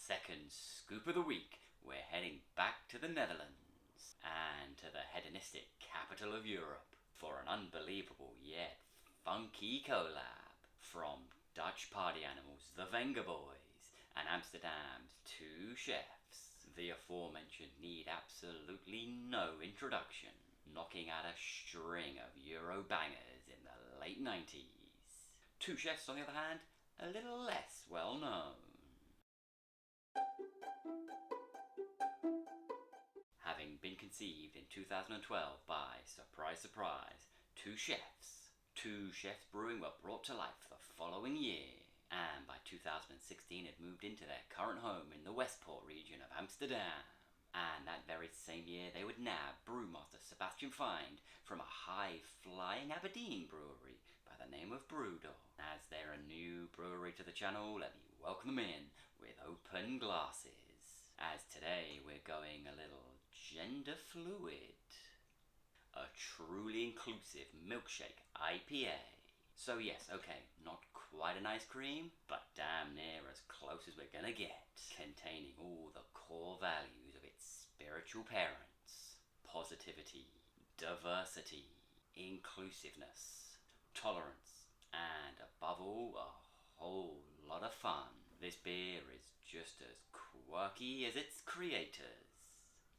second scoop of the week, we're heading back to the Netherlands and to the hedonistic capital of Europe for an unbelievable yet funky collab from Dutch party animals, the Vengaboys, and Amsterdam's two chefs. The aforementioned need absolutely no introduction, knocking out a string of Euro bangers in the late 90s. Two chefs, on the other hand, a little less well known. Having been conceived in 2012 by, surprise surprise, two chefs brewing were brought to life the following year, and by 2016 had moved into their current home in the Westport region of Amsterdam. And that very same year they would nab brewmaster Sebastian Find from a high-flying Aberdeen brewery by the name of Brewdog. As they're a new brewery to the channel, let me welcome them in with open glasses. As today we're going a little gender fluid. A truly inclusive milkshake IPA. So yes, okay, not quite an ice cream, but damn near as close as we're gonna get. Containing all the core values of its spiritual parents. Positivity, diversity, inclusiveness, tolerance, and above all, a whole lot of fun. This beer is just as quirky as its creators.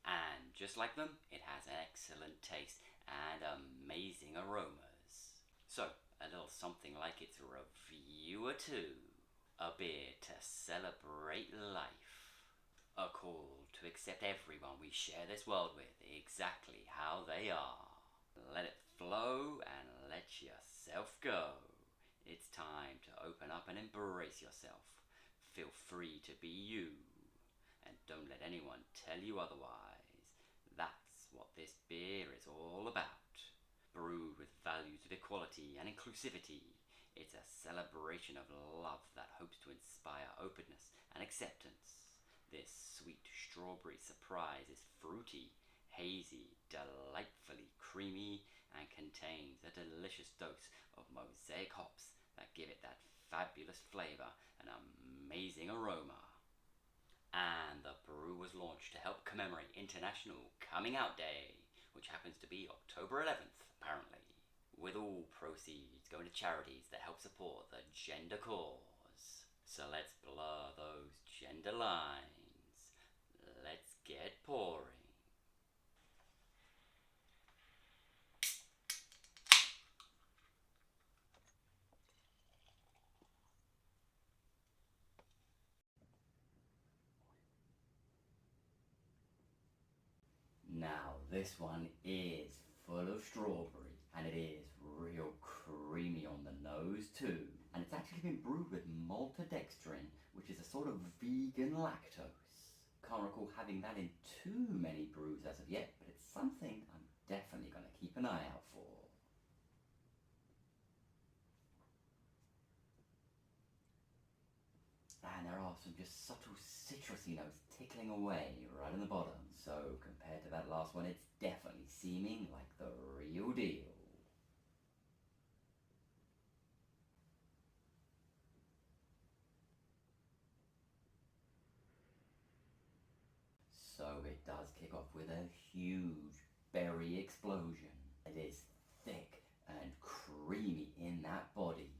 And just like them, it has an excellent taste and amazing aromas. So, a little something like its review or two. A beer to celebrate life. A call to accept everyone we share this world with exactly how they are. Let it flow and let yourself go. It's time to open up and embrace yourself. Feel free to be you. And don't let anyone tell you otherwise. That's what this beer is all about. Brewed with values of equality and inclusivity, it's a celebration of love that hopes to inspire openness and acceptance. This sweet strawberry surprise is fruity, hazy, delightfully creamy, and contains a delicious dose of mosaic hops that give it that fabulous flavor and amazing aroma. And the brew was launched to help commemorate International Coming Out Day, which happens to be October 11th, apparently, with all proceeds going to charities that help support the gender cause. So let's blur those gender lines. Let's get pouring. Now, this one is full of strawberry, and it is real creamy on the nose too. And it's actually been brewed with maltodextrin, which is a sort of vegan lactose. Can't recall having that in too many brews as of yet, but it's something I'm definitely going to keep an eye out for. And there are some just subtle citrusy notes tickling away right on the bottom. So compared to that last one, it's definitely seeming like the real deal. So it does kick off with a huge berry explosion. It is thick and creamy in that body.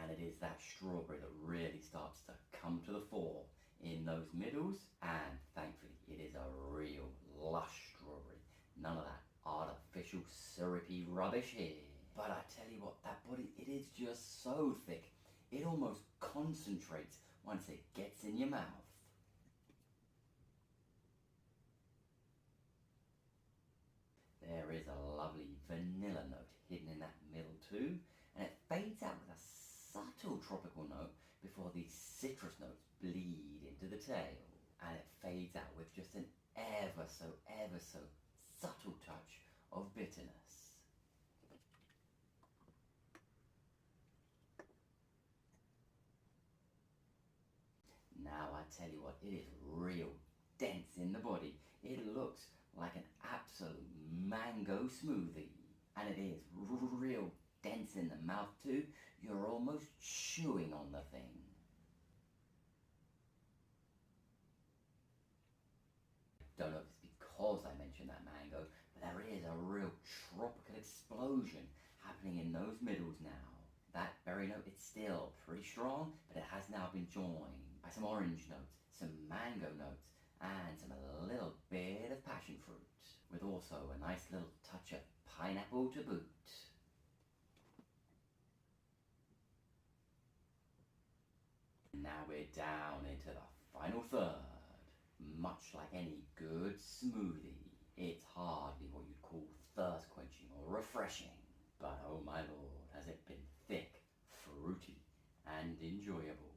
And it is that strawberry that really starts to come to the fore in those middles, and thankfully it is a real lush strawberry. None of that artificial syrupy rubbish here. But I tell you what, that body, it is just so thick, it almost concentrates once it gets in your mouth. There is a lovely vanilla note hidden in that middle too, and it fades out with a subtle tropical note before these citrus notes bleed into the tail, and it fades out with just an ever so subtle touch of bitterness. Now I tell you what, it is real dense in the body. It looks like an absolute mango smoothie, and it is real dense in the mouth too. You're almost chewing on the thing. don't know if it's because I mentioned that mango, but there is a real tropical explosion happening in those middles now. That berry note, it's still pretty strong, but it has now been joined by some orange notes, some mango notes, and a little bit of passion fruit, with also a nice little touch of pineapple to boot. Now we're down into the final third. Much like any good smoothie, it's hardly what you'd call thirst quenching or refreshing. But oh my lord, has it been thick, fruity, and enjoyable.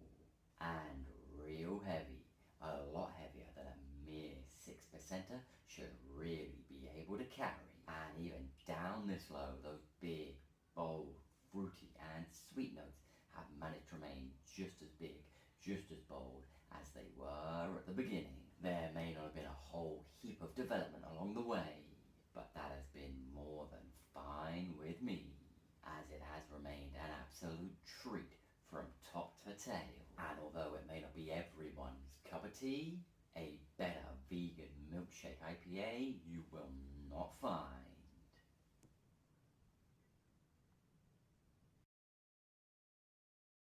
And real heavy, a lot heavier than a mere 6%er should really be able to carry. And even down this low, those big, bold, fruity, and sweet notes have managed to remain just as big, just as bold as they were at the beginning. There may not have been a whole heap of development along the way, but that has been more than fine with me, as it has remained an absolute treat from top to tail. And although it may not be everyone's cup of tea, a better vegan milkshake IPA